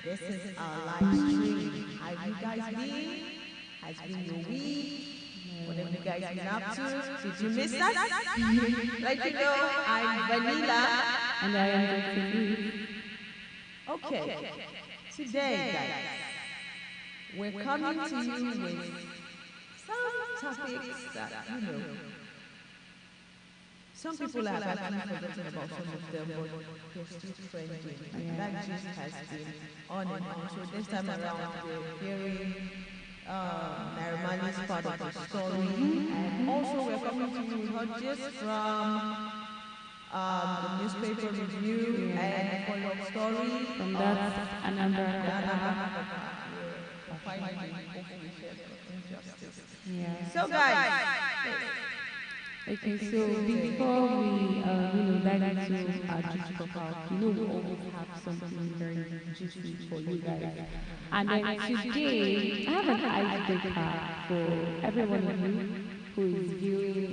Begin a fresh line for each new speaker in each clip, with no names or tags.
This is our live stream. How have you guys been? Has been your week? What have you guys been up to? Did you miss us? Like you know, I'm Vanilla.
And I am Dr.
Okay. Today, guys, we're coming to you with some topics that, some people have actually forgotten about some of them, but they're still trending. And that gist has been on and on. So this time around, we're hearing Narimani's part of the story. And also, we're coming to you not just from the newspaper review and follow-up story.
From that, another.
Finally, hopefully, injustice.
Yeah.
So, guys,
Okay, so before we, dive into our gist of house, we always have something very juicy for you guys. And then today, I have an icebreaker for every one of you who is viewing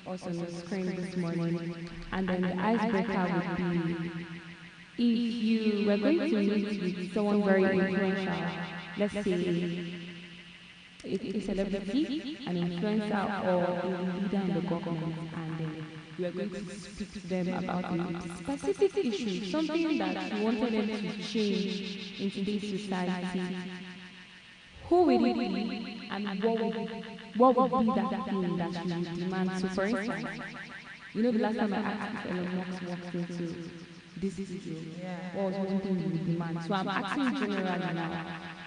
us on the screen this morning. And then the icebreaker would be, if you were going to meet with someone very influential, let's say a celebrity, an influencer, or a leader in the government, and then you are going to speak to them about a specific issue, something that you wanted them to change in today's society. Who will it be, and what would be that thing that you would demand? So, for instance, the last time I asked if Elon Musk walked into this studio, what was one thing you would demand? So I'm asking generally now,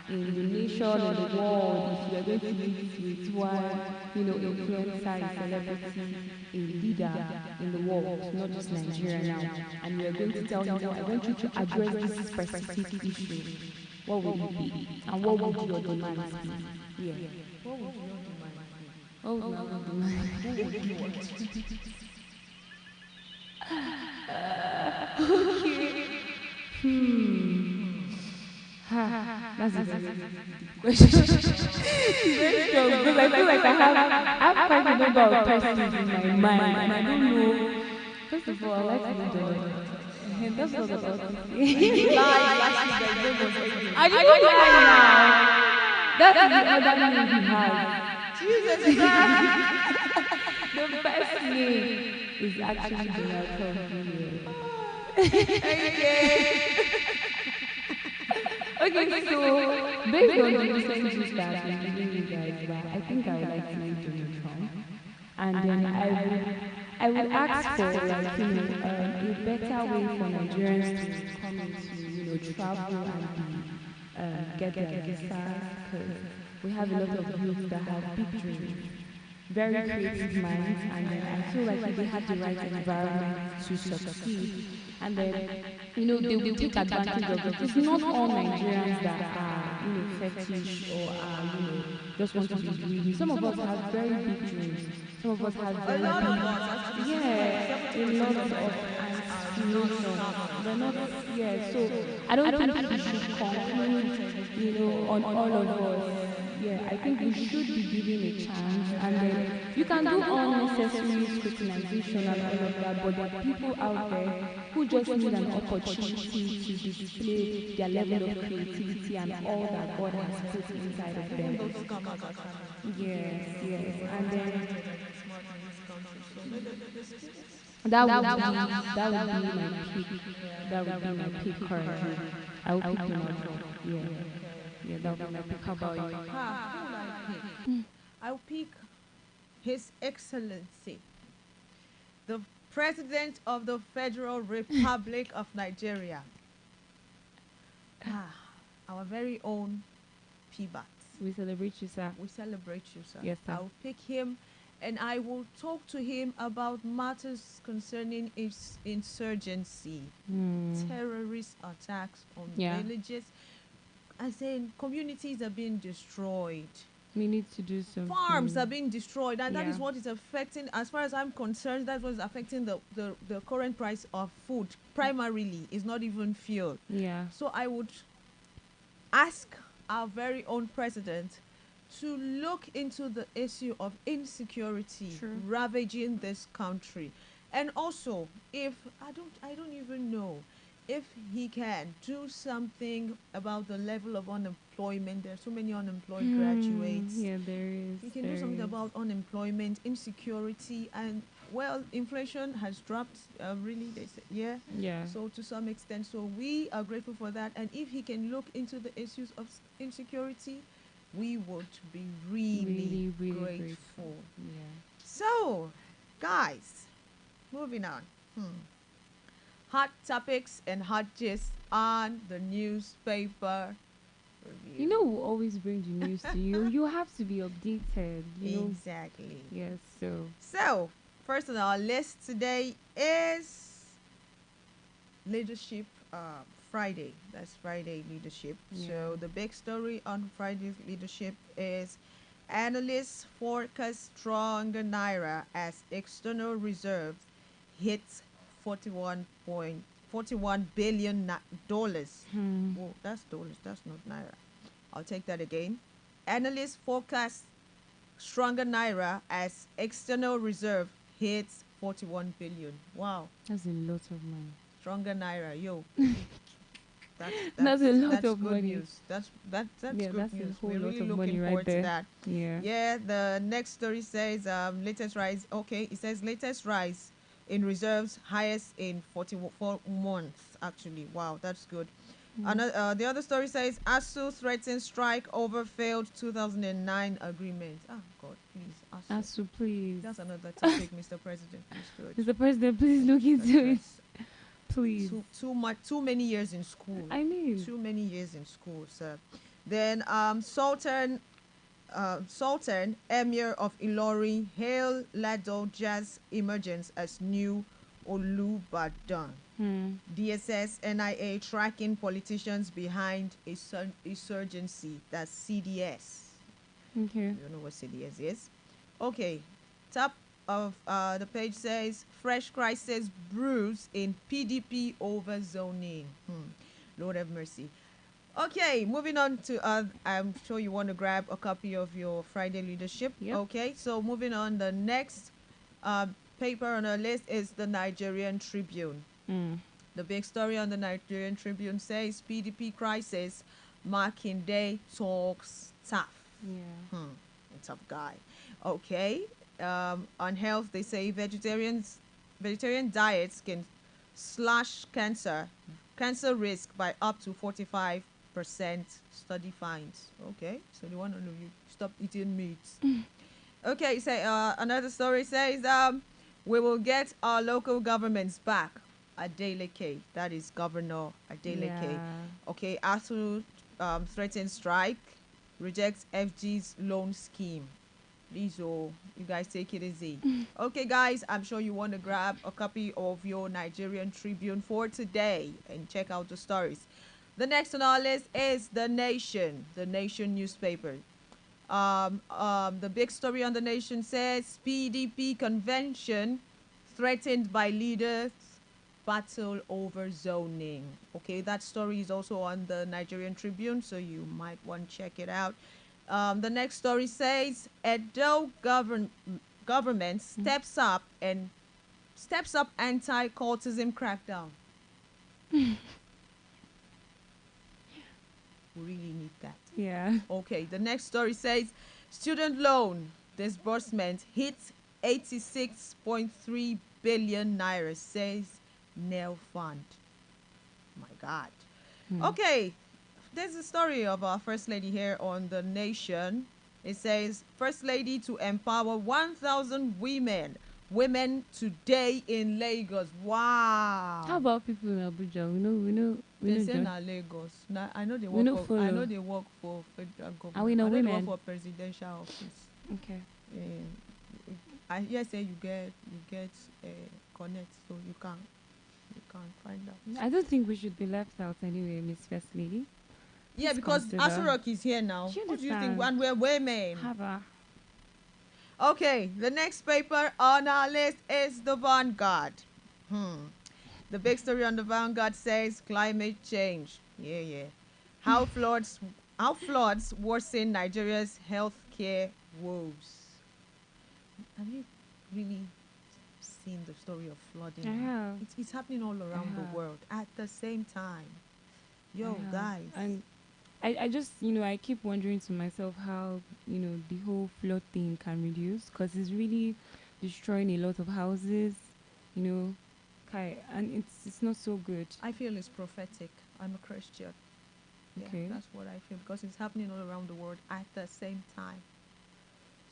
in the nation, in the world, if you are going to meet with one, influencer, a celebrity, a leader in the world, not just Nigeria now, and you are going to tell him, I want you to address this specific issue, what would it be? And what would your demands be? Yeah.
what would your demand be?
What would my own demand be?
Who would you want?
That's a very good question. Very strong, because I feel like I have quite a number of persons in my mind, and I don't know. First of all, I like to be the that's not about it. I didn't lie now. That's the other name he has.
Jesus Christ!
The best name is actually the Okay, so based on the recent gist that I've been giving you guys, I think I would like to meet Donald Trump, and then I would ask for a better way for Nigerians to come into travel and get their visas, because we have a lot of youth that have big dreams, very creative minds, and then I feel like if they had the right environment to succeed, and then they will take advantage of it. It's not all Nigerians that are fetish or are just want to be greedy. Some of us have very big dreams. Some of us have very big, a lot of aspiration. They're not, so I don't think we should conclude, on all of us. Yeah, I think we should be given a chance, and then you can do unnecessary scrutinization and all of that, but there are people out there who just need an opportunity to display their level of creativity and all that God has put inside of them. Yes, and then that would be my pick. That would be my pick currently. I will pick Donald Trump. Yeah, that would be my pick. How about you?
Who will I pick? I'll pick His Excellency, the President of the Federal Republic of Nigeria. Our very own PBAT.
We celebrate you, sir.
We celebrate you, sir.
Yes, sir.
I'll pick him, and I will talk to him about matters concerning his insurgency, terrorist attacks on villages. I say communities are being destroyed.
We need to do something.
Farms are being destroyed, and that is what is affecting, as far as I'm concerned, that's what is affecting the current price of food. Primarily, is not even fuel.
Yeah.
So I would ask our very own president to look into the issue of insecurity ravaging this country. And also, if I don't even know if he can do something about the level of unemployment, there are so many unemployed graduates.
Yeah, there is.
He can do
There
something
is.
about unemployment, insecurity, and well, inflation has dropped. Really, they say, yeah.
Yeah.
So to some extent, so we are grateful for that. And if he can look into the issues of insecurity, we would be really
Really, really grateful.
grateful.
Yeah.
So, guys, moving on. Hot topics and hot gist on the newspaper
You
review.
know, we'll always bring the news to you. You have to be updated, you know.
Exactly.
Yes, so.
So, first on our list today is Leadership Friday. That's Friday Leadership.
Yeah.
So, the big story on Friday's Leadership is analysts forecast stronger Naira as external reserves hits 41 billion dollars.
Hmm.
Oh, that's dollars. That's not Naira. I'll take that again. Analysts forecast stronger Naira as external reserve hits 41 billion. Wow.
That's a lot of money.
Stronger Naira. Yo. That's
That's a lot
that's
of
good
money.
news. That's
Yeah,
good
that's a
news.
whole
We're
lot
really
of money
looking
right
forward to
there.
that.
Yeah.
Yeah, the next story says latest rise. Okay, it says latest rise in reserves, highest in 44 months actually. Wow, that's good.
Mm.
The other story says ASU threatens strike over failed 2009 agreement. Ah, God, please, ASU.
Asu, please.
That's another topic, Mr. President. Please, good.
Mr. President, please look into it. Please.
Too much, too many years in school.
I mean,
Too many years in school, sir. Then Sultan Emir of Ilori hail Lado Jazz emergence as new Olubadan. DSS NIA tracking politicians behind insurgency. That's CDS.
okay.
You don't know what CDS is? Okay. Top of the page says fresh crisis brews in PDP over zoning. Lord have mercy. Okay, moving on to I'm sure you want to grab a copy of your Friday leadership.
Yep.
Okay, so moving on, the next uh, paper on our list is the Nigerian Tribune.
Mm.
The big story on the Nigerian Tribune says PDP crisis, Makinde talks tough.
Yeah.
Tough guy. Okay. On health, they say vegetarian diets can slash cancer risk by up to 45%. Study finds. Okay. So the one on you stop eating meat. Okay. Say another story says we will get our local governments back. Adeleke, that is Governor Adeleke.
Yeah.
Okay, ASU threatens strike, rejects FG's loan scheme. Please, oh, you guys take it easy. Okay, guys, I'm sure you want to grab a copy of your Nigerian Tribune for today and check out the stories. The next on our list is the Nation newspaper. The big story on the Nation says PDP convention threatened by leaders battle over zoning. Okay, that story is also on the Nigerian Tribune, so you might want to check it out. The next story says Edo government steps up anti-cultism crackdown. We really need that.
Yeah.
Okay, the next story says student loan disbursement hits 86.3 billion naira, says Nel Fund. My God. Okay, there's a story of our First Lady here on The Nation. It says, First Lady to empower 1,000 women today in Lagos. Wow.
How about people in Abuja? We
They
know
say
them.
na Lagos. I know they
We
work
no
for. I
follow.
know they work for federal government.
Are we not
I know they
women?
work for presidential office.
Okay.
I hear say you get connect, so you can find out.
I don't think we should be left out anyway, Miss First Lady.
Yeah,
Please
because
consider.
Asurok is here now.
She
What do you think?
understands.
And we're women.
Have a.
Okay, the next paper on our list is the Vanguard. The big story on the Vanguard says climate change. Yeah. How floods worsen Nigeria's healthcare woes. Have you really seen the story of flooding?
I have.
It's happening all around the
have.
world at the same time.
I
Yo,
have.
guys.
And I just, I keep wondering to myself how, the whole flood thing can reduce because it's really destroying a lot of houses, you know, and it's not so good.
I feel it's prophetic. I'm a Christian. Yeah,
Okay.
that's what I feel because it's happening all around the world at the same time.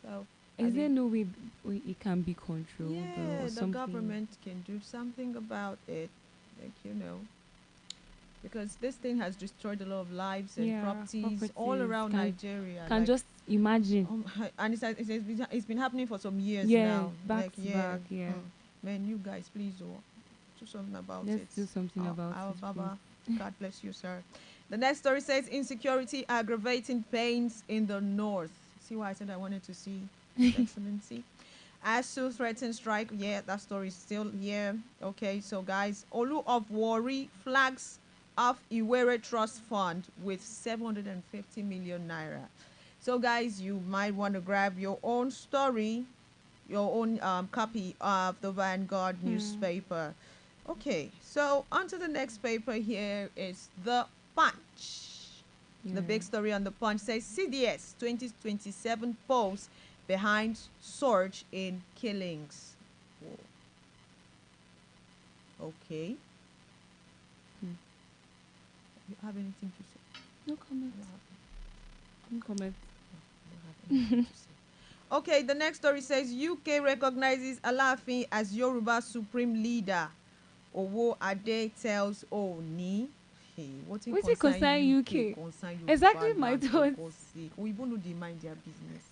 So,
Is there no way it can be controlled
yeah,
or
the
something?
government can do something about it, like because this thing has destroyed a lot of lives and
Yeah,
properties all
properties
around Nigeria.
Can
like,
just imagine.
and it's been happening for some years
Yeah,
now.
back
Like,
to
yeah,
back, yeah.
man, you guys, please do something about it.
Let's do something about
Our
it,
Baba,
please.
God bless you, sir. The next story says insecurity aggravating pains in the north. See why I said I wanted to see Excellency. ASU threatens strike. Yeah, that story is still here. Okay, so guys, Olu of Wari flags off Iwere Trust Fund with 750 million naira. So guys, you might want to grab your own story, your own copy of the Vanguard newspaper. Okay, so on to the next paper here is the Punch. The big story on the Punch says CDS 2027 polls behind surge in killings. Whoa. Okay. You have anything to say?
No comment. No comment.
Okay, the next story says UK recognizes Alaafin as Yoruba supreme leader. Owo Ade tells Oni. Hey, what in
Wetin concern UK?
concern
Exactly my thoughts.
We even know they mind their business.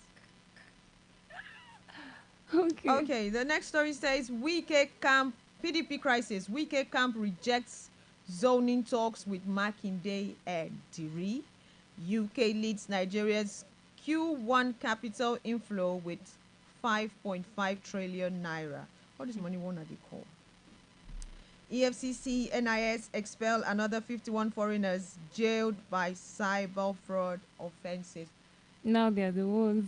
Okay.
Okay, the next story says Wike camp PDP crisis. Wike camp rejects zoning talks with Makinde and Diri. UK leads Nigeria's Q1 capital inflow with 5.5 trillion naira. What is money one at the call? EFCC NIS expel another 51 foreigners jailed by cyber fraud offenses.
Now they are the ones.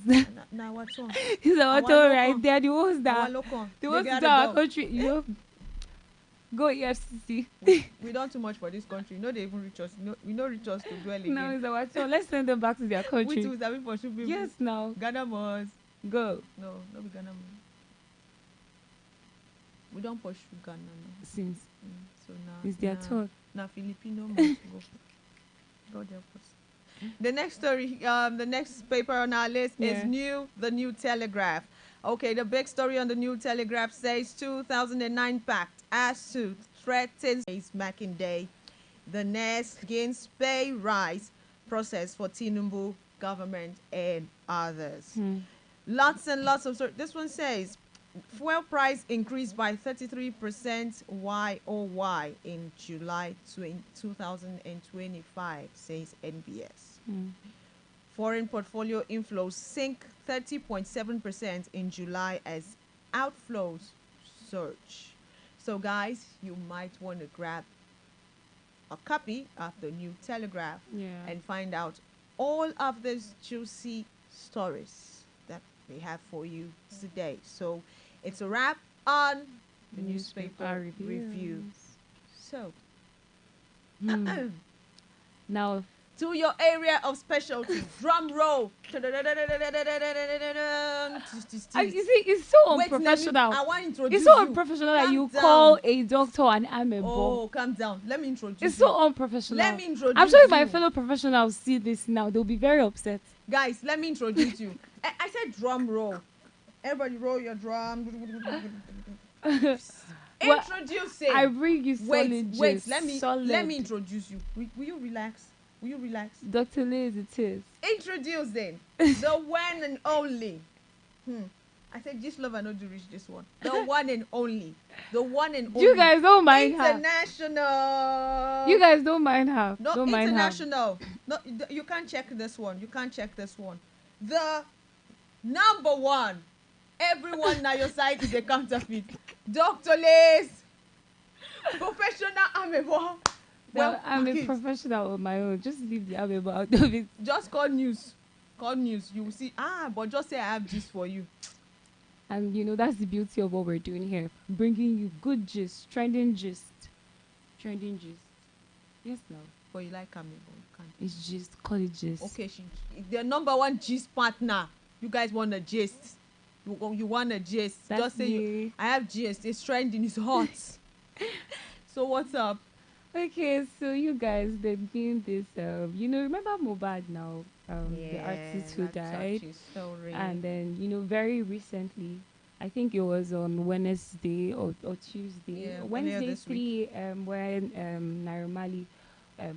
Now what's wrong?
It's our turn, right? They are the ones that they want to tell our country. Go EFCC.
We done too much for this country. They even reach us. We don't reach us to dwell again.
Now it's our turn. Let's send them back to their country.
We too that for people.
Yes, now.
Ghana must
go.
No be Ghana must. We don't pursue Ghana now.
Since
so now
it's their turn.
Now Filipino must go. God help us. The next story, the next paper on our list is the New Telegraph. Okay, the big story on the New Telegraph says 2009 pact ASU threatens Makinde. The NES gains pay rise process for Tinubu government and others. Lots and lots of stories. This one says fuel price increased by 33% YOY in July 2025, says NBS. Foreign portfolio inflows sink 30.7% in July as outflows surge. So guys, you might want to grab a copy of the New Telegraph and find out all of these juicy stories that we have for you today. So it's a wrap on the newspaper review. So
now
to your area of specialty. Drum roll. You
see, it's so unprofessional.
I want to introduce
it's so unprofessional that you call a doctor an amebo.
Oh, calm down. Let me introduce
It's so unprofessional.
Let me introduce
I'm sure if my fellow professionals see this now, they'll be very upset.
Guys, let me introduce you. I said drum roll. Everybody roll your drum. Introduce it.
I bring you solid.
Wait. Let me introduce you. Will you relax? Will you relax?
Dr. Liz, it is.
Introducing the one and only. I said just love and not to reach this one. The one and only. The one and only.
You guys don't mind her.
International.
You guys don't mind her.
No,
don't
international. Mind her. No, you can't check this one. You can't check this one. The number one. Everyone on your side is a counterfeit. Dr. Liz. Professional amebo.
Well, I'm a professional on my own. Just leave the amebo out of it.
Just call news. Call news. You will see. But just say I have this for you.
And that's the beauty of what we're doing here, bringing you good gist, trending gist, trending gist. Yes, no,
But you like Camille, but you can't.
it's just call it gist.
Okay, the number one gist partner. You guys want a gist? You want a gist?
That's
Just say
me.
I have gist. It's trending. It's hot. So what's up?
Okay, so you guys, they've been this, remember Mohbad now, the artist who died, and then very recently, I think it was on Wednesday or Tuesday,
Yeah,
Wednesday
this
3, when Naira Marley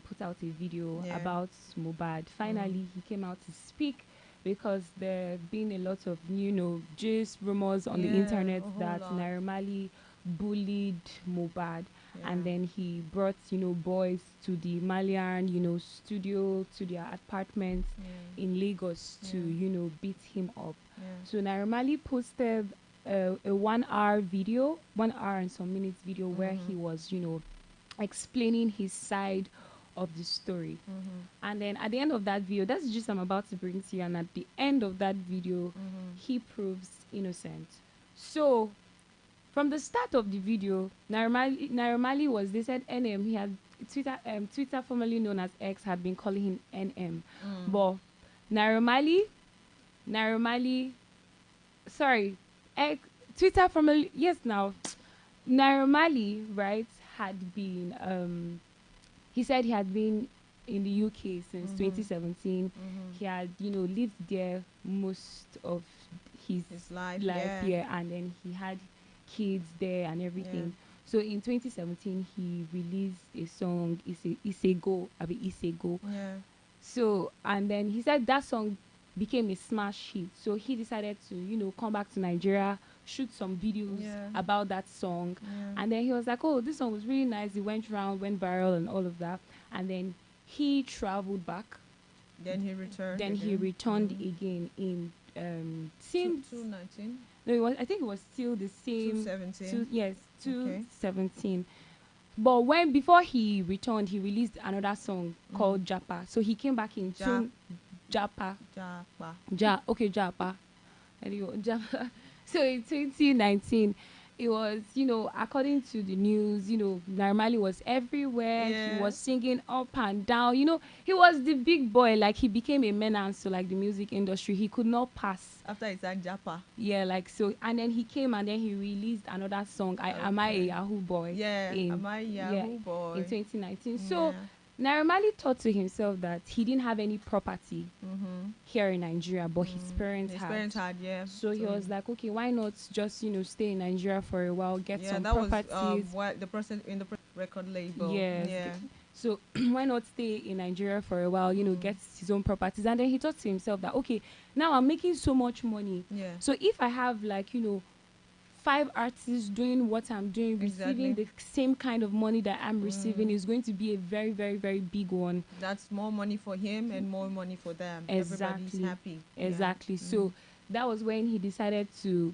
put out a video
Yeah.
about Mohbad. Finally, he came out to speak because there have been a lot of just rumors on the
Yeah,
internet
a whole
that
lot.
Naira Marley bullied Mohbad.
Yeah.
And then he brought boys to the Malian studio, to their apartment
Yeah.
in Lagos to
Yeah.
beat him up.
Yeah.
So Naira Marley posted a 1 hour video, 1 hour and some minutes video where he was explaining his side of the story. And then at the end of that video, that's just I'm about to bring to you, and at the end of that video, he proves innocent. So from the start of the video, Naira Marley was, they said NM. He had Twitter, formerly known as X, had been calling him NM. But Naira Marley, sorry, X, Twitter formerly, yes, now, Naira Marley, right, had been, he said he had been in the UK since 2017. He had, lived there most of his
life,
yeah, and then he had kids there and everything. So in 2017, he released a song, Isego.
Yeah.
So, and then he said that song became a smash hit. So he decided to, come back to Nigeria, shoot some videos about that song.
Yeah.
And then he was like, oh, this song was really nice. It went round, went viral and all of that. And then he traveled back.
Then he returned.
Then he returned again in, since
2019.
No, I think it was still the same.
2017.
Yes, 2017. But before he returned, he released another song called Japa. So he came back in Japa. Japa. Anyway, Japa. So in 2019, it was, according to the news, Naira Marley was everywhere.
Yeah.
He was singing up and down. He was the big boy. Like, he became a menace to, like, the music industry. He could not pass.
After he sang Japa.
Yeah, like, so. And then he came and then he released another song, Am I a Yahoo Boy?
Yeah, Am I a Yahoo Boy?
In 2019. So, Naira Marley thought to himself that he didn't have any property here in Nigeria, but his parents had.
Yeah.
So he was like, okay, why not just stay in Nigeria for a while, get some
that
properties.
was the person in the record label.
Yes.
Yeah.
So why not stay in Nigeria for a while, get his own properties. And then he thought to himself that, okay, now I'm making so much money.
Yeah.
So if I have 5 artists doing what I'm doing, receiving the same kind of money that I'm receiving, is going to be a very, very, very big one.
That's more money for him and more money for them.
Exactly.
Everybody's happy.
Exactly. Yeah. So that was when he decided to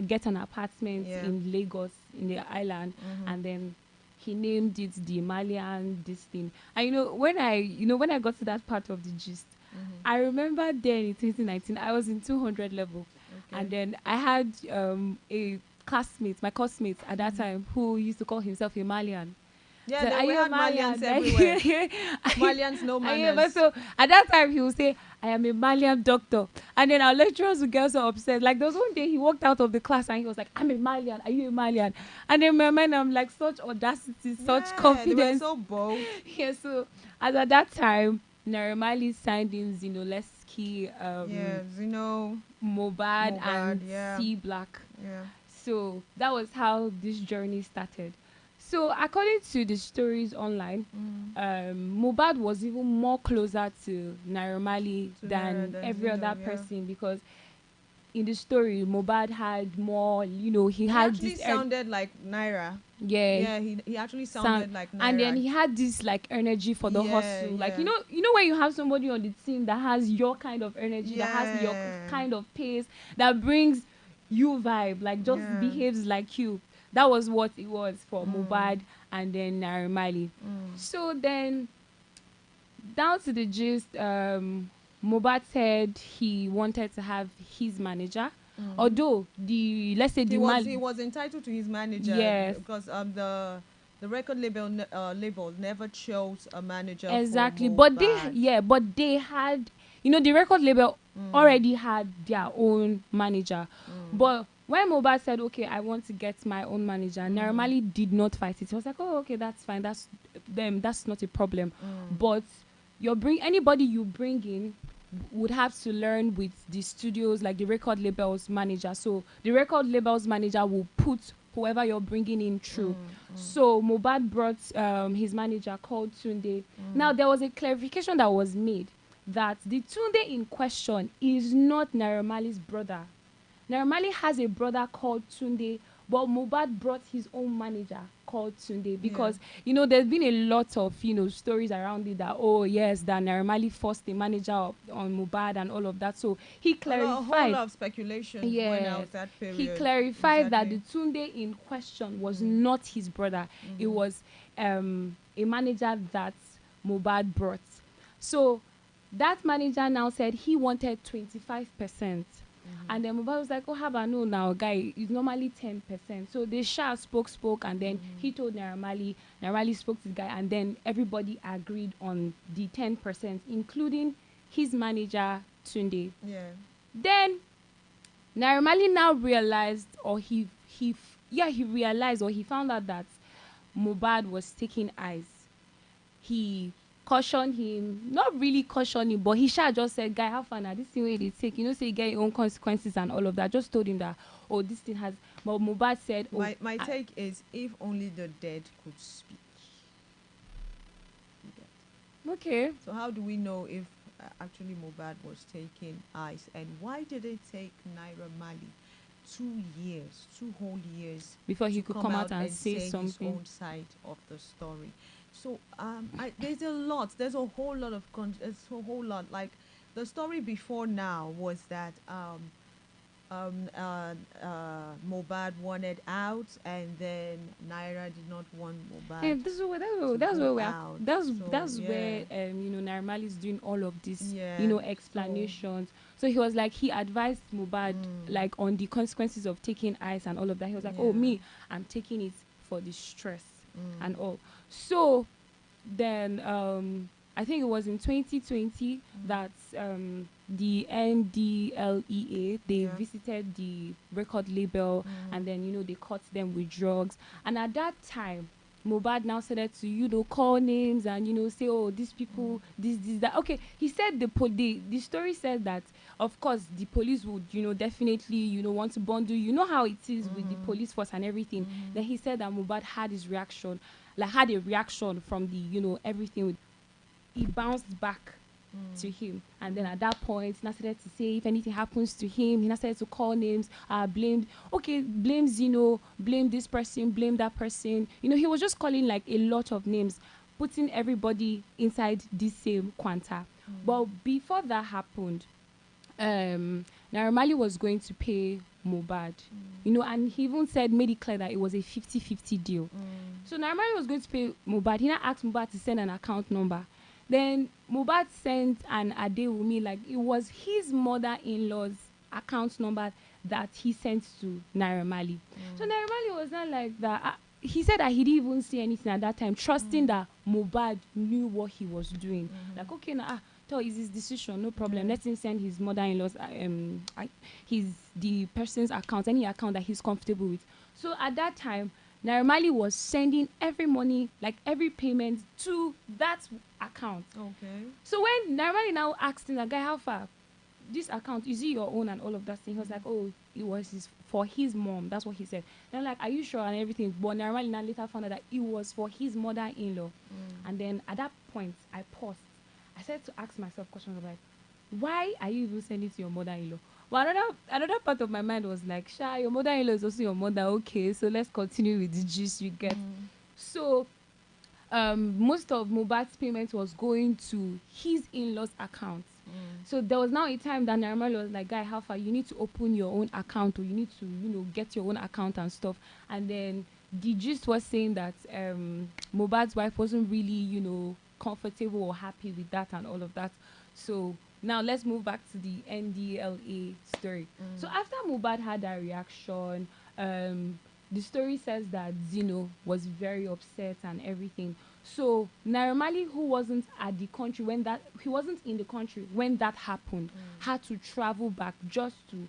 get an apartment in Lagos, in the island, and then he named it the Malian this thing. And when I got to that part of the gist, I remember then in 2019, I was in 200 level. Okay. And then I had a classmate, my classmate at that time, who used to call himself a Malian.
Yeah,
so,
we had Malians everywhere. Malians, no manners.
But so at that time, he would say, I am a Malian doctor. And then our lecturers would get so upset. Like, there was one day he walked out of the class and he was like, I'm a Malian. Are you a Malian? And in my mind, I'm like, such audacity, such confidence.
They were so bold.
Yeah, so as at that time, Naira Marley signed in Zinoleski, Mohbad and C Black.
Yeah.
So that was how this journey started. So according to the stories online, Mohbad was even more closer to Naira Marley than every other person, because in the story, Mohbad had more, he had
actually
this
sounded like Naira.
Yeah,
he actually sounded like Naira.
And then he had this like energy for the hustle. Like, when you have somebody on the team that has your kind of energy, that has your kind of pace, that brings you vibe, like just behaves like you. That was what it was for Mohbad and then Naira Marley. So then, down to the gist, Mohbad said he wanted to have his manager Although let's say
he was entitled to his manager.
Yes.
Because the record label never chose a manager.
Exactly.
For
But
Mohbad.
but they had, the record label already had their own manager. But when Mohbad said, okay, I want to get my own manager, Naira Marley did not fight it. He was like, oh, okay, that's fine. That's them. That's not a problem. But anybody you bring in would have to learn with the studios, like the record label's manager. So the record label's manager will put whoever you're bringing in through. So Mohbad brought his manager called Tunde. Now there was a clarification that was made that the Tunde in question is not Naira Marley's brother. Naira Marley has a brother called Tunde, but Mohbad brought his own manager called Tunde because, there's been a lot of, stories around it that, oh, yes, that Naira Marley forced the manager on Mohbad and all of that. So he clarified.
A whole lot of speculation went out that period.
He clarified that the Tunde in question was not his brother. It was a manager that Mohbad brought. So that manager now said he wanted 25%. And then Mohbad was like, oh, have I know now, guy, it's normally 10%. So they spoke, and then he told Naira Marley spoke to the guy, and then everybody agreed on the 10%, including his manager, Tunde.
Yeah.
Then Naira Marley now realized, or he realized, or he found out that Mohbad was taking eyes. He caution him, not really caution him, but he just said, guy, how far now, this thing way they take, say you get your own consequences and all of that. Just told him that, oh, this thing has, but Mohbad said, oh,
my take is, if only the dead could speak.
Okay.
So how do we know if actually Mohbad was taking ice, and why did it take Naira Marley 2 whole years
before he could come out and say something?
His own side of the story. So there's a lot. There's a whole lot of like the story before now was that Mohbad wanted out, and then Naira did not want Mohbad.
Yeah, that's where Naira Marley is doing all of this, explanations. So he was like, he advised Mohbad like on the consequences of taking ice and all of that. He was like, oh, me, I'm taking it for the stress and all. So then I think it was in 2020 that the NDLEA, they visited the record label, and then, they caught them with drugs. And at that time, Mohbad now started to, call names and, say, oh, these people, this, that. Okay, he said the story said that, of course, the police would, definitely, want to bundle. You know how it is with the police force and everything. Then he said that Mohbad had a reaction from the, everything. He bounced back to him, and then at that point, he started to say if anything happens to him, he started to call names, blame Zino, blame this person, blame that person. He was just calling like a lot of names, putting everybody inside the same quanta. But before that happened, Naira Marley was going to pay Mohbad, and he even made it clear that it was a 50-50 deal. So Naira Marley was going to pay Mohbad. He now asked Mohbad to send an account number. Then Mohbad sent an Adewumi, like it was his mother-in-law's account number that he sent to Naira Marley. So Naira Marley was not like that. He said that he didn't even say anything at that time, trusting that Mohbad knew what he was doing. Like, okay, now, it's his decision, no problem. Let him send his mother-in-law's, the person's account, any account that he's comfortable with. So at that time, Naira Marley was sending every money, like every payment, to that account.
Okay.
So when Naira Marley now asked him, the guy, how far? This account, is it your own and all of that thing? He was like, oh, it was for his mom. That's what he said. And I'm like, are you sure and everything? But Naira Marley now later found out that it was for his mother-in-law. And then at that point, I paused. I started to ask myself questions like, why are you even sending to your mother-in-law? But another part of my mind was like, Sha, your mother-in-law is also your mother. Okay, so let's continue with the gist you get. So most of Mohbad's payment was going to his in-laws' account. So there was now a time that Naira Marley was like, guy, how far? You need to open your own account, or you need to, get your own account and stuff. And then the gist was saying that Mohbad's wife wasn't really, comfortable or happy with that and all of that. So Now let's move back to the NDLA story. So after Mohbad had that reaction, the story says that Zino was very upset and everything. So Naira Marley, who wasn't at the country when that he wasn't in the country when that happened, had to travel back just to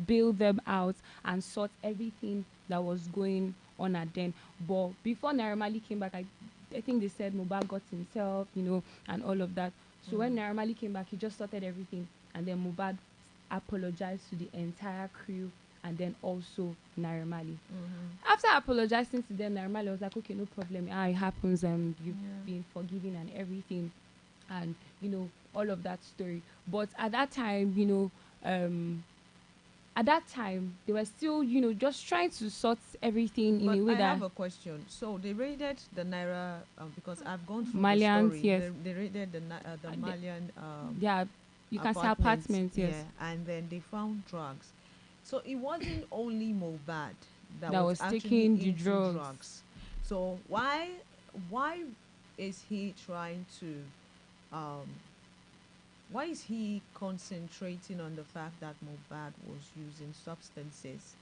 bail them out and sort everything that was going on at then. But before Naira Marley came back, I think they said Mohbad got himself, and all of that. So when Naira Marley came back, he just sorted everything, and then Mohbad apologized to the entire crew and then also Naira Marley. After apologizing to them, Naira Marley was like, okay, no problem. It happens, and you've been forgiven and everything, and all of that story. But at that time, they were still, just trying to sort everything in a way
I
that.
have a question. So they raided the Naira because I've gone through
Malians,
the story.
yes.
They raided the Malian.
Yeah, you can say apartments, yes.
Yeah, and then they found drugs. So it wasn't only Mohbad that
was
actually
taking the
into
drugs.
So why is he trying to why is he concentrating on the fact that Mohbad was using substances,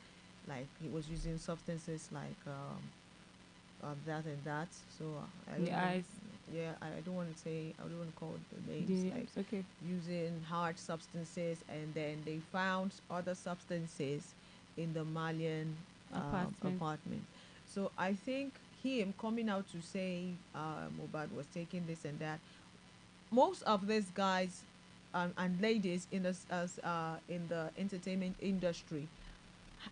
like he was using substances like that and that? So I don't know. Yeah, I don't want to say, I don't want to call the names, like
okay.
using hard substances, and then they found other substances in the Malian apartment. So I think him coming out to say Mohbad was taking this and that, most of these guys and ladies in the entertainment industry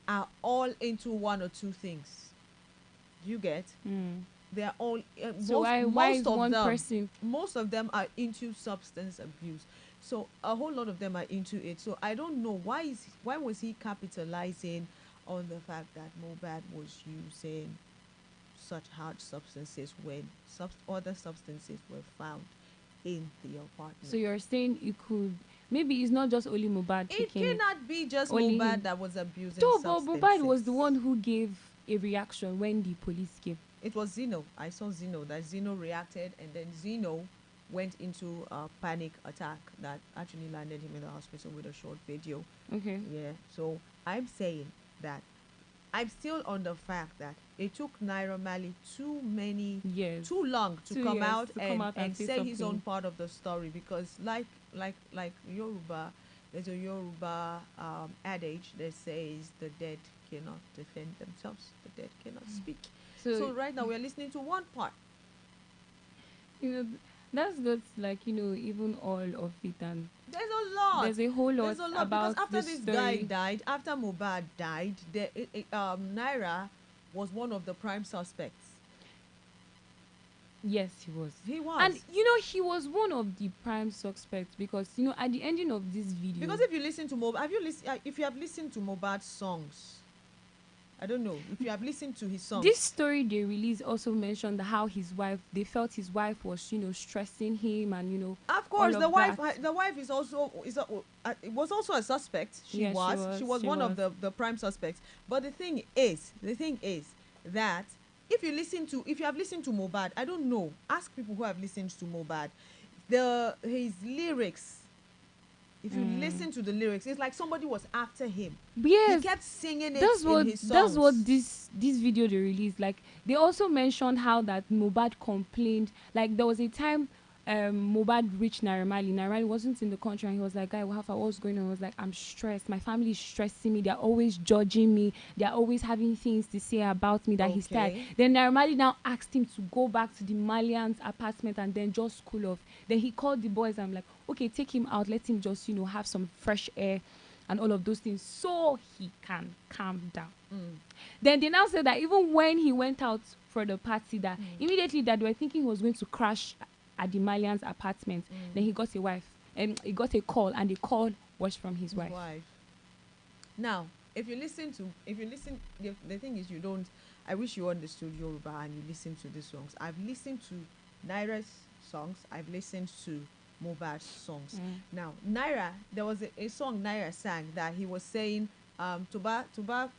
are all into one or two things. Do you get? They're all
so why is one person?
Most of them are into substance abuse, so a whole lot of them are into it. So I don't know why was he capitalizing on the fact that Mohbad was using such hard substances when other substances were found in the apartment.
So you're saying it could, maybe it's not just only Mohbad taking
it cannot be just
only
Mohbad
him
that was abusing
but
substances.
Mohbad was the one who gave a reaction when the police came.
It was Zino. I saw Zino. That Zino reacted, and then Zino went into a panic attack that actually landed him in the hospital with a short video.
Okay.
Yeah. So I'm saying that I'm still on the fact that it took Naira Marley too long to come out and say his own part of the story, because like Yoruba, there's a Yoruba adage that says the dead cannot defend themselves, the dead cannot speak. So right now we're listening to one part.
That's good. Like even all of it, and
there's a lot.
There's a whole lot about
because after this
story.
guy died, after Mohbad died, Naira was one of the prime suspects.
Yes, he was.
He was.
And he was one of the prime suspects because at the ending of this video.
Because if you listen to Mohbad, if you have listened to Mohbad's songs, I don't know if you have listened to his songs.
This story they released also mentioned how they felt his wife was stressing him, and
of course
all
the
of
wife
that.
The wife is also was also a suspect. She was one of the prime suspects. But the thing is that if you have listened to Mohbad, I don't know, ask people who have listened to Mohbad, his lyrics. If you listen to the lyrics, it's like somebody was after him.
Yes,
he kept singing it
in
his songs.
That's what this video they released. Like they also mentioned how that Mohbad complained. Like there was a time Mohbad reached Naira Marley. Naira Marley wasn't in the country, and he was like, "Guy, what's going on?" I was like, "I'm stressed. My family is stressing me. They're always judging me. They're always having things to say about me that he's tired." Then Naira Marley now asked him to go back to the Malian's apartment and then just cool off. Then he called the boys. I'm like, "Okay, take him out. Let him just have some fresh air and all of those things so he can calm down." Then they now said that even when he went out for the party, that immediately that they were thinking he was going to crash at the Malian's apartment. Then he got a wife, and he got a call, and the call was from his wife.
Now, if you listen, the thing is, I wish you understood Yoruba and you listen to these songs. I've listened to Naira's songs. I've listened to Mohbad's songs. Now, Naira, there was a song Naira sang that he was saying, "Tuba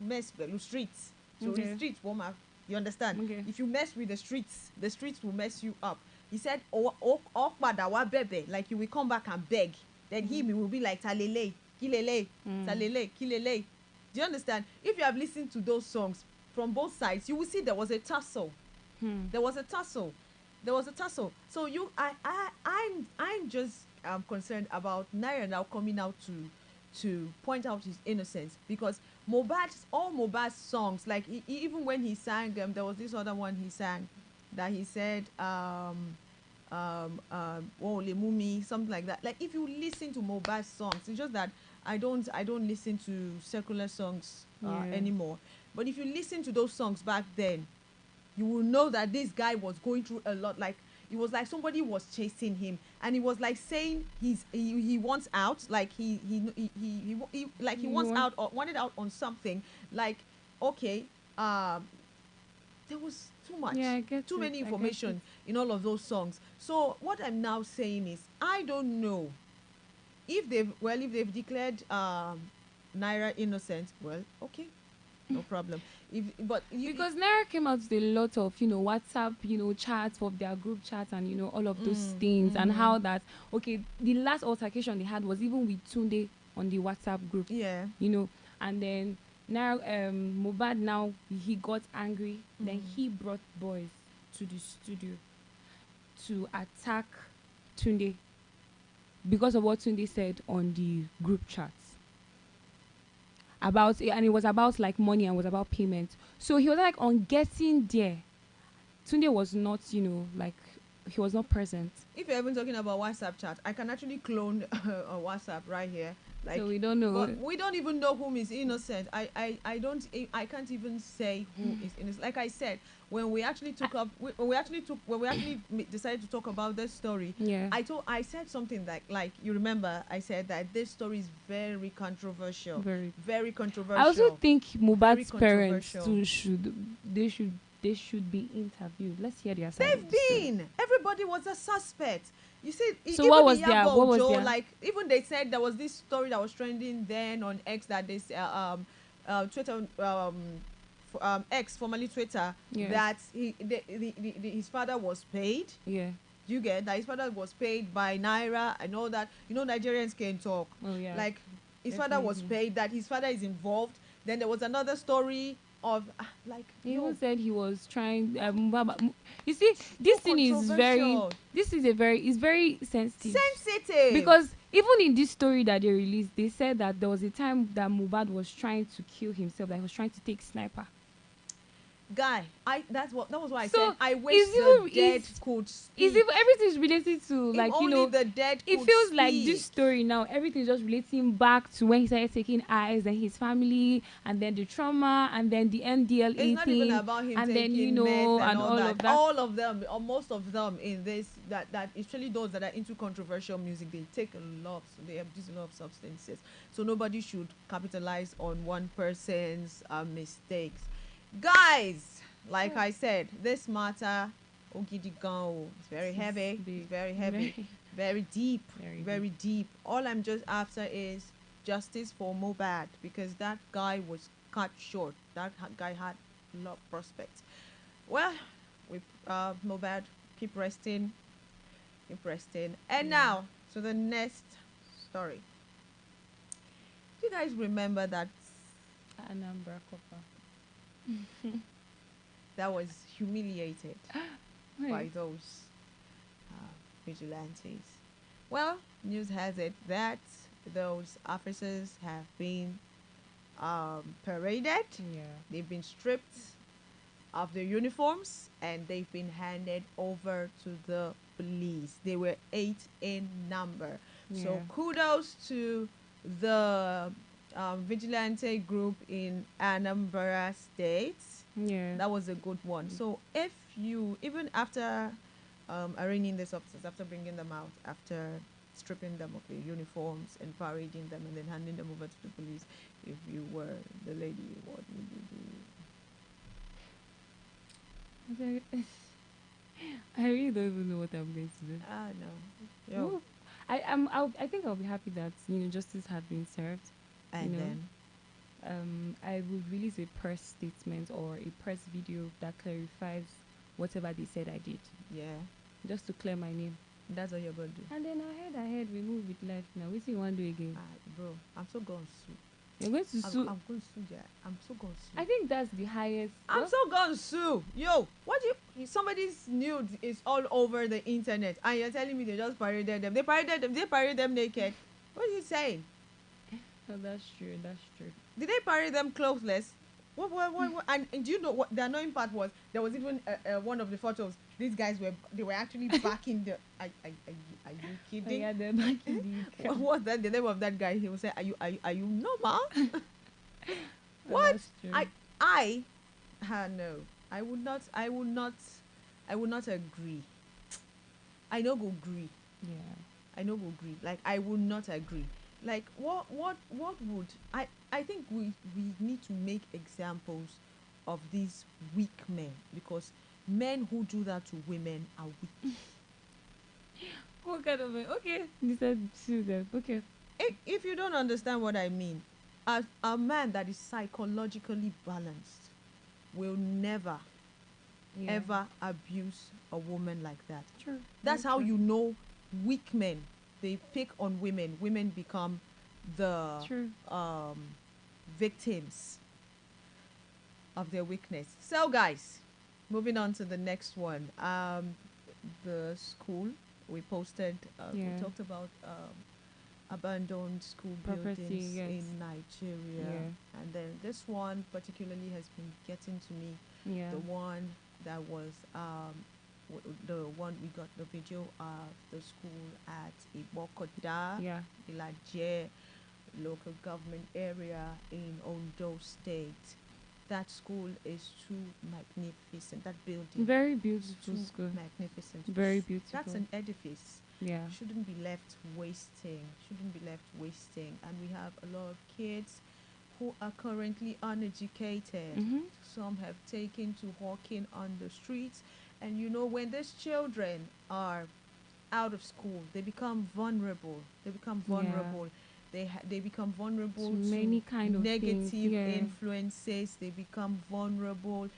mess with the streets." So the streets won't have, you understand?
Okay.
If you mess with the streets will mess you up. He said, like you will come back and beg. then he will be like talele, kilele, talele, kilele. Do you understand? If you have listened to those songs from both sides, you will see there was a tussle. There was a tussle. There was a tussle. So I'm just concerned about Naira now coming out to point out his innocence, because all Mohbad's songs, like even when he sang, there was this other one he sang that he said oh Lemumi, something like that. Like if you listen to Mohbad's songs, it's just that I don't listen to secular songs anymore. But if you listen to those songs back then, you will know that this guy was going through a lot. Like it was like somebody was chasing him, and he was like saying he wants out, like he wants out or wanted out on something. Like okay, there was too much,
Yeah, I get
too
it.
many
I get
information in all of those songs. So what I'm now saying is, I don't know if they've declared Naira innocent. Well, okay, no problem. If but you,
Because Naira came out with a lot of, WhatsApp, chats of their group chats and, all of those things, and how that, okay, the last altercation they had was even with Tunde on the WhatsApp group,
yeah,
and then now, Mohbad now, he got angry, then he brought boys to the studio to attack Tunde because of what Tunde said on the group chats about, and it was about like money and was about payment. So he was like, on getting there, Tunde was not, like, he was not present.
if you're even talking about WhatsApp chat, I can actually clone a WhatsApp right here. Like,
So we don't know.
but we don't even know whom is innocent. I can't even say who is innocent. Like I said, when we actually decided to talk about this story,
Yeah.
I said something like you remember, I said that this story is very controversial.
Very.
Very controversial.
I also think Mohbad's parents
controversial.
too should be interviewed. Let's hear their side.
They've
of the story.
been. Everybody was a suspect. You see,
So
even
what was
Iyabo
their- what was
Ojo,
their-
like even they said there was this story that was trending then on X that this Twitter X, formerly Twitter,
Yes.
that his father was paid.
Yeah.
You get that his father was paid by Naira and all that. Nigerians can talk.
Oh yeah.
Like his father was
Definitely.
paid, that his father is involved. Then there was another story of like
He
no,
even said he was trying. You see, this thing is very.
controversial.
This is it's very sensitive.
Sensitive.
Because even in this story that they released, they said that there was a time that Mohbad was trying to kill himself. That he was trying to take sniper.
Guy, that was why I
So,
said I wish
is
the
even-
dead
is-
could
Is
speak.
if everything's related to
If
like
only the dead
it
could
feels like
speak.
this story now everything's just relating back to when he started taking eyes and his family and then the trauma and then the NDLA
It's not
thing
even about him
and then
taking meth
and all of that.
All of them, or most of them in this, that especially those that are into controversial music, they take they abuse a lot of substances. So nobody should capitalize on one person's mistakes. Guys, like I said, this matter, Ogidigan, it's very heavy.
big.
It's very heavy. Very deep.
Very
Very deep. All I'm just after is justice for Mohbad, because that guy was cut short. That guy had a lot of prospects. Well, we Mohbad, keep resting. Keep resting. And
Yeah.
now to the next story. Do you guys remember that
Anambra Copper.
that was humiliated by
Right.
those vigilantes? Well, news has it that those officers have been paraded.
Yeah.
They've been stripped of their uniforms and they've been handed over to the police. They were 8 in number. So
Yeah.
kudos to the vigilante group in Anambra State.
Yeah.
That was a good one. So if you, even after arraigning these officers, after bringing them out, after stripping them of their uniforms and parading them and then handing them over to the police, if you were the lady, what would you do?
I really don't even know what I'm going to do.
Ah, no. Yo.
Ooh. I think I'll be happy that justice had been served.
And
know.
then
I would release a press statement or a press video that clarifies whatever they said I did,
yeah.
just to clear my name.
That's what you're going to do.
And then ahead, we move with life now. We see one do again.
Ah, bro, I'm so going to sue.
You're going to sue.
I'm going to sue there. I'm so going to sue.
I think that's the highest.
I'm so going to sue. Yo, what you, somebody's nude is all over the internet and you're telling me they just paraded them. They paraded them naked. What are you saying?
Oh, that's true. That's true.
Did they parade them clothless? What? And do you know what the annoying part was? There was even one of the photos. These guys were actually back in the. Are you
Oh,
kidding?
yeah, they're back in the.
What was that? The name of that guy? He was say, are you normal?
Oh,
What?
that's true.
No. I would not agree. I no go agree.
Yeah.
I no go agree. Like I would not agree. Like what would I think we need to make examples of these weak men because men who do that to women are weak.
What kind of a, okay? You said sue them. Okay.
If you don't understand what I mean, a man that is psychologically balanced will never
Yeah.
ever abuse a woman like that.
True.
That's
Very
how
true.
you know weak men. They pick on women. Women become the
True.
victims of their weakness. So, guys, moving on to the next one. The school we posted.
Yeah.
We talked about abandoned school
Property,
buildings
yes.
in Nigeria,
Yeah.
and then this one particularly has been getting to me.
Yeah.
The one that was the one we got the video of the school at Ibokoda,
Yeah.
Ilaje local government area in Ondo State. That school is too magnificent. That building
Very
is
beautiful
too
school.
magnificent.
Very beautiful.
That's an edifice.
Yeah.
Shouldn't be left wasting. Shouldn't be left wasting. And we have a lot of kids who are currently uneducated.
Mhm.
Some have taken to hawking on the streets. And you know, when these children are out of school, they become vulnerable. They become
Yeah.
vulnerable. They become vulnerable
To
to
many kind of
negative
things, yeah.
influences. They become vulnerable.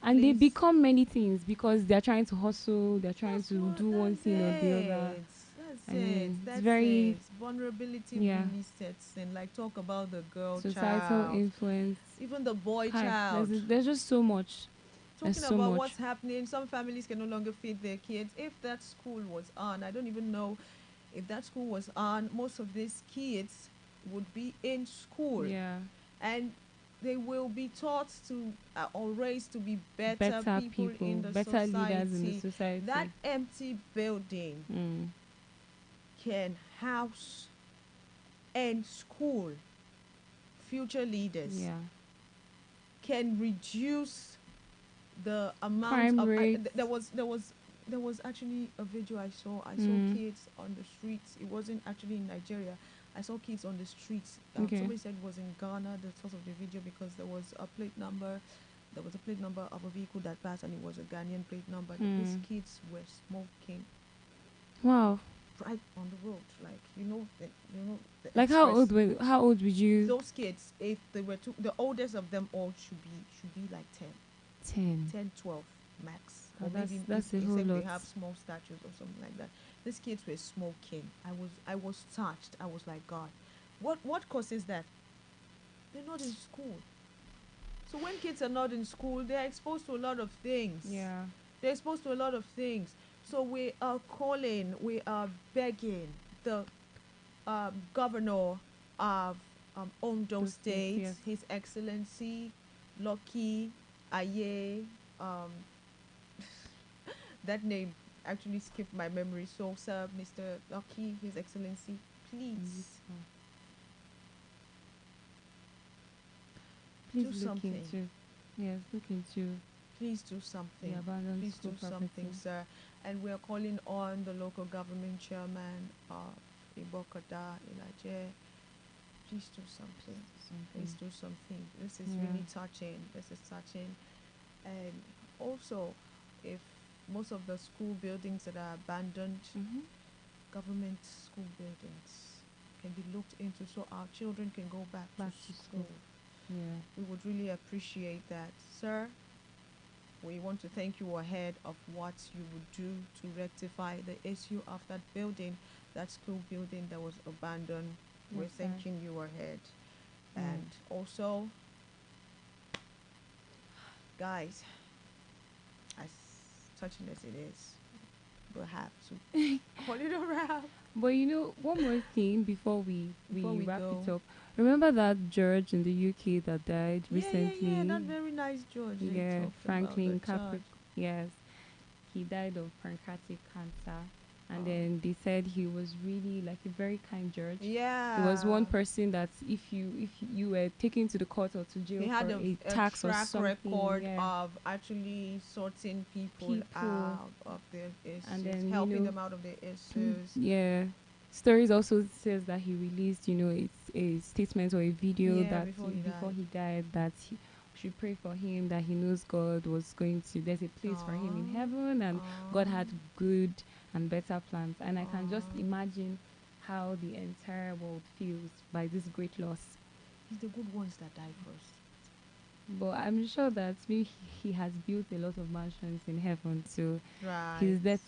And they
Please.
become many things because they're trying to hustle, they're trying
That's
to
what-
do one
that's
thing or the other.
it. That's
I mean, it's
That's
very-
it. Vulnerability
Yeah.
really sets in. Like talk about the girl
Societal
child,
influence.
even the boy
Hi,
child.
there's just so much.
Talking
There's so
about
much.
what's happening. Some families can no longer feed their kids. If that school was on, I don't even know if that school was on. Most of these kids would be in school,
Yeah.
and they will be taught to or raised to be better,
Better
people, in the
better
society.
leaders in the society.
That empty building
Mm.
can house and school future leaders,
Yeah.
can reduce the amount
Crime
of
rates.
there was actually a video I saw kids on the streets. It wasn't actually in Nigeria. I saw kids on the streets.
Okay.
Somebody said it was in Ghana, the source of the video, because there was a plate number of a vehicle that passed and it was a Ghanaian plate number. These kids were smoking
Wow.
right on the road, like the
Like how
express.
old would you?
Those kids, if they were the oldest of them all should be like
10.
10, 12 max,
Oh,
or
that's-
maybe
that's a
except
whole
they
lot.
have small statues or something like that. These kids were smoking. I was touched. I was like, God, what causes that? They're not in school. So when kids are not in school, they're exposed to a lot of things.
Yeah.
They're exposed to a lot of things. So we are calling, we are begging the governor of Ondo
Those
State,
states, yes.
His Excellency Lucky Aye. That name actually skipped my memory. So, sir, Mr. Lucky, His Excellency, please
Please
do
look
something.
into. Yes, look into
Please do something.
the abandoned
Please
school
do
property.
something, sir. And we are calling on the local government chairman of Ibokada, Ilaje. Please do something. Please do something. This is
Yeah.
really touching. This is touching. And also, if most of the school buildings that are abandoned,
Mhm.
government school buildings, can be looked into so our children can go back
Back
to
to
school.
school. Yeah.
We would really appreciate that. Sir, We want to thank you ahead of what you would do to rectify the issue of that building, that school building that was abandoned. We're
Yes, sir.
thanking you ahead.
Mm.
And also, guys, as touching as it is, we'll have to call it a wrap.
But you know, one more thing before
Before
we
we
wrap
go.
it up. Remember that George in the UK that died recently?
Yeah, that very nice George. They
Yeah,
talked
Franklin
about the
Capra.
judge.
Yes, he died of pancreatic cancer, and
Oh.
then they said he was really like a very kind judge.
Yeah.
He was one person that if you were taken to the court or to jail
He had
for a
a
tax or
track
something,
record
yeah,
of actually sorting people
People.
out of their issues,
And then,
helping them out of their issues.
yeah. Stories also says that he released, it's a statement or a video
Yeah,
that
before he
he died, that he should pray for him, that he knows God was going to, there's a place for him in
Aw.
heaven, and God had good and better plans. And I can just
Aw.
imagine how the entire world feels by this great loss.
It's the good ones that die first.
But I'm sure that maybe he has built a lot of mansions in heaven, so
Right.
his death,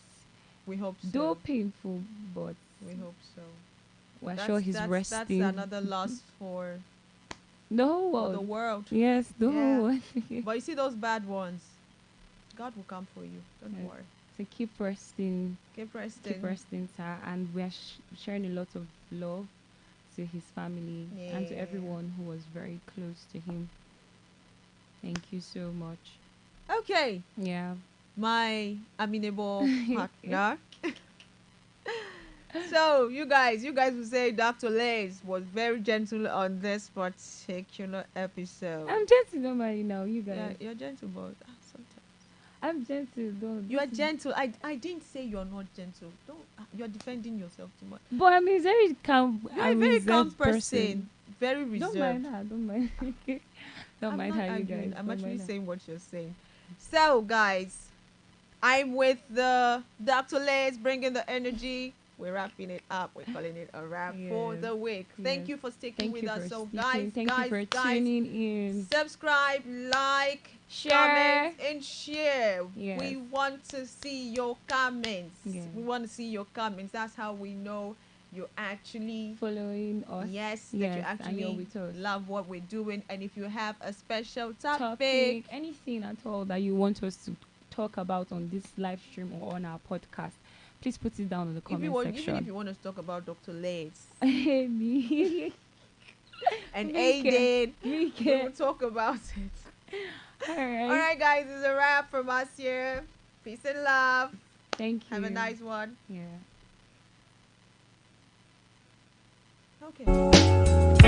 We hope so.
though painful, but
We hope so.
we're sure he's
That's
resting.
another loss for
The whole
for the
world.
world.
Yes, the
Yeah.
whole world.
But you see those bad ones, God will come for you. Don't
Yes.
worry.
So keep resting,
Keep resting.
sir. And we are sharing a lot of love to his family and to
Yeah.
everyone who was very close to him. Thank you so much.
Okay,
Yeah.
my amiable partner. So you guys will say Dr. Lays was very gentle on this particular episode.
I'm gentle normally now, you
Yeah,
guys.
you're gentle, but sometimes
I'm gentle, though.
you are gentle. I didn't say you're not gentle. Don't you're defending yourself too much.
But I'm a very calm.
You're
I'm
a very calm
reserved
person, very reserved.
Don't mind her. Don't mind. Don't
I'm
mind
not
her, you
arguing.
guys.
I'm
Don't
actually
mind her.
saying what you're saying. So, guys, I'm with the Dr. Lays bringing the energy. We're wrapping it up. We're calling it a wrap for
Yes,
the week. Thank
yes.
you for sticking
Thank
with
you
us.
for
So,
speaking.
guys,
Thank you for
guys,
tuning in.
subscribe, like,
Share.
comment, and share.
Yes.
We want to see your comments.
Yes.
We want to see your comments. That's how we know you're actually
Following us.
yes, that
Yes,
you
and you're
actually
with us.
love what we're doing. And if you have a special topic,
Topic, anything at all that you want us to talk about on this live stream or on our podcast, please put it down in the comment
even if
section.
you want us to talk about Dr. Lays
Me.
and
We can.
Aiden,
We
we will
can.
talk about it.
All right.
All right, guys, it's a wrap from us here. Peace and love.
Thank you.
Have a nice one.
Yeah.
Okay.